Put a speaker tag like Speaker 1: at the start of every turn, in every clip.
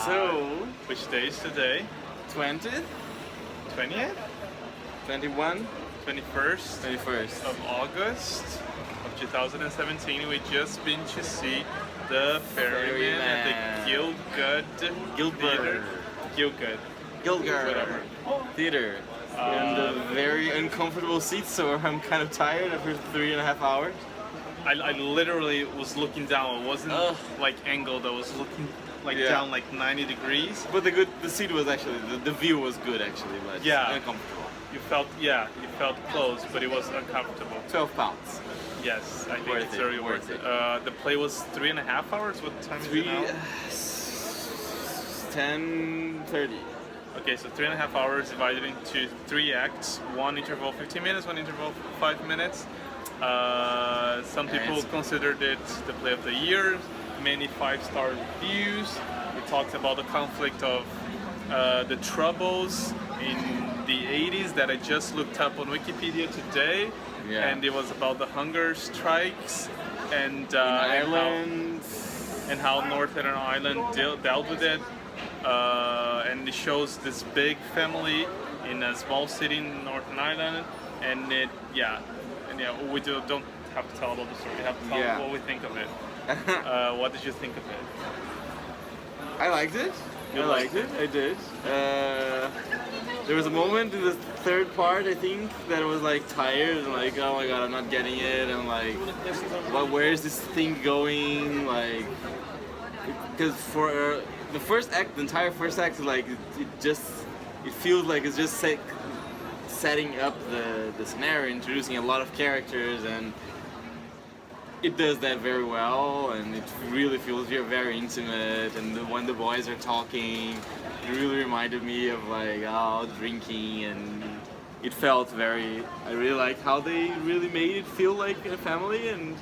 Speaker 1: So,
Speaker 2: Which day is today?
Speaker 1: 20th,
Speaker 2: 20th?
Speaker 1: 21,
Speaker 2: 21st
Speaker 1: 21st.
Speaker 2: of August of 2017. We just been to see the Ferryman at the Gielgud Theater. Gielgud. Whatever.
Speaker 1: Gielgud Theater. And a very uncomfortable seat, so I'm kind of tired after 3.5 hours.
Speaker 2: I literally was looking down. It wasn't
Speaker 1: Ugh.
Speaker 2: like angled. I was looking like
Speaker 1: Yeah.
Speaker 2: down like 90 degrees.
Speaker 1: But the seat was actually, the view was good actually, but
Speaker 2: Yeah.
Speaker 1: uncomfortable.
Speaker 2: You felt close, but it was uncomfortable.
Speaker 1: 12 pounds.
Speaker 2: Yes, I think
Speaker 1: Worth
Speaker 2: it's
Speaker 1: it,
Speaker 2: very
Speaker 1: worth
Speaker 2: worth it. The play was 3.5 hours. What time is it now?
Speaker 1: 10:30.
Speaker 2: Okay, so 3.5 hours divided into 3 acts. One interval 15 minutes, one interval 5 minutes. Some people considered it the play of the year. Many 5-star reviews. It talks about the conflict of the troubles in the 80s that I just looked up on Wikipedia today.
Speaker 1: Yeah.
Speaker 2: And it was about the hunger strikes and
Speaker 1: Ireland.
Speaker 2: and how Northern Ireland dealt with it. And it shows this big family in a small city in Northern Ireland, and we don't have to tell about the story. We have to tell what we think of it. What did you think of it?
Speaker 1: I liked it.
Speaker 2: You
Speaker 1: I liked it. I did. There was a moment in the third part, I think, that I was like tired and like, oh my god, I'm not getting it. And like, where is this thing going? Like, because for the first act, the entire first act, like it feels like it's just setting up the scenario, introducing a lot of characters, and it does that very well, and it really feels very intimate. And when the boys are talking, it really reminded me of like drinking, and it felt very. I really like how they really made it feel like a family and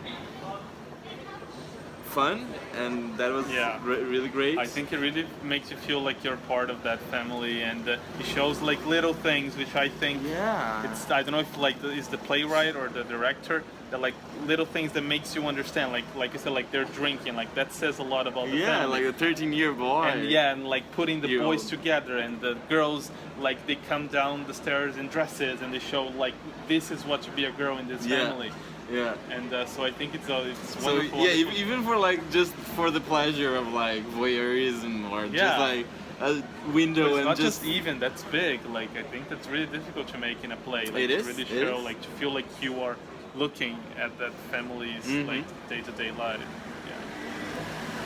Speaker 1: fun, and that was really great.
Speaker 2: I think it really makes you feel like you're part of that family, and it shows like little things, which I think it's. I don't know if like is the playwright or the director that like little things that makes you understand. Like you said, like they're drinking, like that says a lot about the family.
Speaker 1: Like a 13-year boy.
Speaker 2: And like putting the boys together, and the girls like they come down the stairs in dresses, and they show like this is what to be a girl in this family.
Speaker 1: Yeah.
Speaker 2: And so I think it's wonderful.
Speaker 1: So even for like just for the pleasure of like voyeurism or just like a window,
Speaker 2: it's
Speaker 1: and
Speaker 2: not just even that's big. Like I think that's really difficult to make in a play. Like
Speaker 1: it is.
Speaker 2: To really show, like to feel like you are looking at that family's like day-to-day life. Yeah.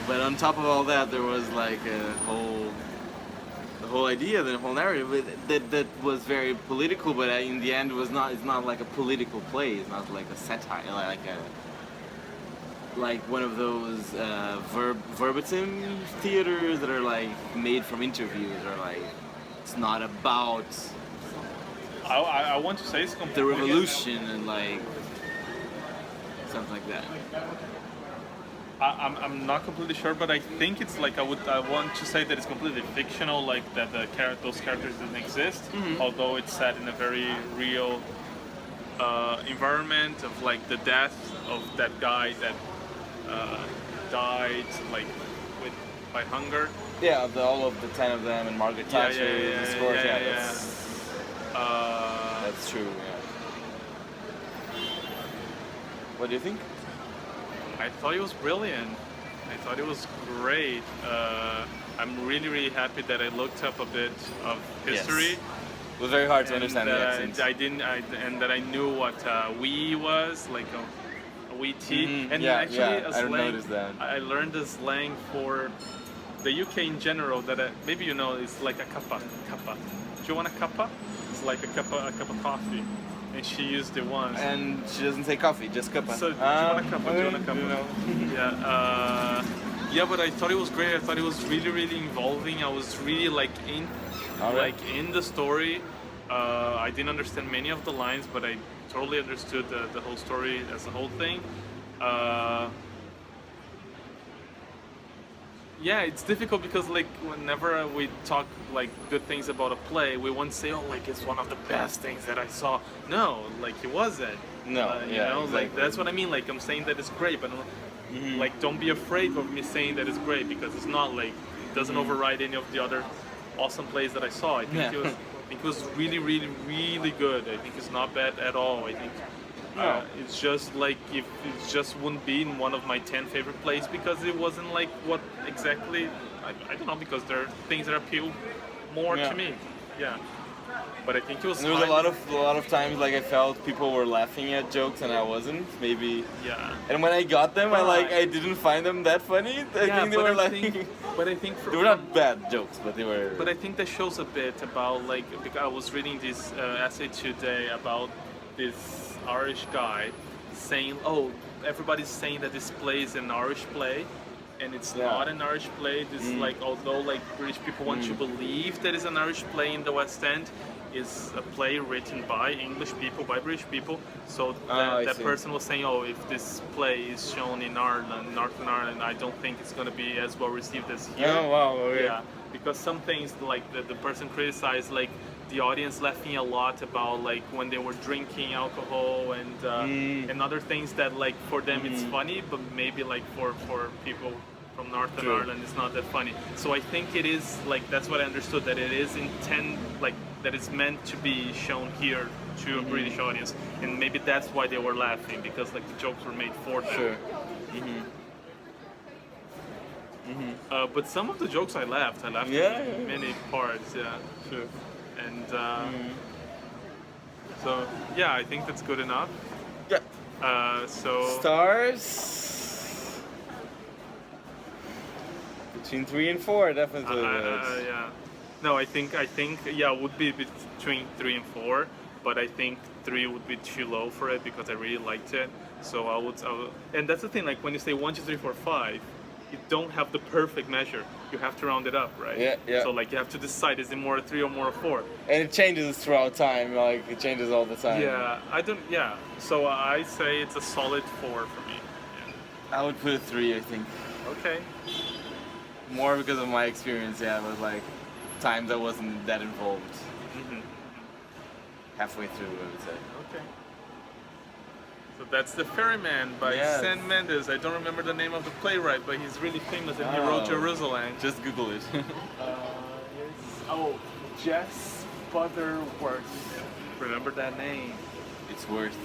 Speaker 1: But on top of all that, there was like the whole idea, the whole narrative that was very political, but in the end, it's not like a political play. It's not like a satire, like one of those verbatim theaters that are like made from interviews, or like it's not about.
Speaker 2: I want to say it's
Speaker 1: the revolution and like something like that.
Speaker 2: I'm not completely sure, but I think it's like I want to say that it's completely fictional, like that those characters didn't exist, although it's set in a very real environment of like the death of that guy that died like by hunger.
Speaker 1: Yeah, all of the 10 of them and Margaret Thatcher. That's true. Yeah. What do you think?
Speaker 2: I thought it was brilliant. I thought it was great. I'm really happy that I looked up a bit of history.
Speaker 1: Yes. It was very hard to understand the accents.
Speaker 2: And that I knew what "we" was, like a wee tea. And actually, a
Speaker 1: I
Speaker 2: slang.
Speaker 1: noticed that.
Speaker 2: I learned the slang for the UK in general. That maybe you know is like a cuppa. Cuppa. Do you want a cuppa? It's like a cup of coffee. And she used it once.
Speaker 1: And she doesn't say coffee, just cuppa.
Speaker 2: So, do you want a cuppa? Do you want a cuppa? Yeah, but I thought it was great. I thought it was really involving. I was really like in the story. I didn't understand many of the lines, but I totally understood the whole story as a whole thing. Yeah, it's difficult because like whenever we talk like good things about a play, we won't say, oh, like it's one of the best things that I saw. No, like it wasn't.
Speaker 1: No,
Speaker 2: you know, like that's what I mean. Like I'm saying that it's great, but like don't be afraid of me saying that it's great, because it's not like doesn't override any of the other awesome plays that I saw. I think it was really, really, really good. I think it's not bad at all. I think it's just like if it just wouldn't be in one of my 10 favorite plays because it wasn't like what exactly. I don't know, because there are things that appeal more to me. Yeah. But I think it was.
Speaker 1: And there was a lot of times like I felt people were laughing at jokes and I wasn't. Maybe.
Speaker 2: Yeah.
Speaker 1: And when I got them, I didn't find them that funny. I think they were
Speaker 2: but I think
Speaker 1: they were not bad jokes, but they were.
Speaker 2: But I think that shows a bit about like, because I was reading this essay today about this Irish guy saying, oh, everybody's saying that this play is an Irish play. And it's not an Irish play. This is like, although like British people want to believe that it's an Irish play in the West End, is a play written by English people, by British people. So that person was saying, oh, if this play is shown in Ireland, Northern Ireland, I don't think it's going to be as well received as here.
Speaker 1: Oh wow! Okay.
Speaker 2: Yeah, because some things like the person criticized, like the audience laughing a lot about like when they were drinking alcohol and other things that like for them it's funny, but maybe like for people from Northern Ireland it's not that funny. So I think it is like, that's what I understood, that it is that it's meant to be shown here to a British audience, and maybe that's why they were laughing, because like the jokes were made for them.
Speaker 1: Sure.
Speaker 2: But some of the jokes I laughed in many parts. Yeah.
Speaker 1: Sure.
Speaker 2: And so yeah, I think that's good enough.
Speaker 1: Yeah.
Speaker 2: So
Speaker 1: Stars between 3 and 4, definitely.
Speaker 2: yeah. No, I think yeah, it would be between 3 and 4, but I think 3 would be too low for it because I really liked it. So I would, and that's the thing. Like when you say 1, 2, 3, 4, 5. You don't have the perfect measure. You have to round it up, right?
Speaker 1: Yeah.
Speaker 2: So like you have to decide, is it more a 3 or more a 4?
Speaker 1: And it changes throughout time. Like it changes all the time.
Speaker 2: Yeah, I don't. Yeah. So I say it's a solid 4 for me. Yeah.
Speaker 1: I would put it 3, I think.
Speaker 2: Okay.
Speaker 1: More because of my experience. Yeah, it was like times I wasn't that involved. Halfway through, I would say.
Speaker 2: Okay. So that's The Ferryman by Sam Mendes. I don't remember the name of the playwright, but he's really famous and he wrote Jerusalem.
Speaker 1: Just Google it.
Speaker 2: Jess Butterworth. Remember that name.
Speaker 1: It's worth.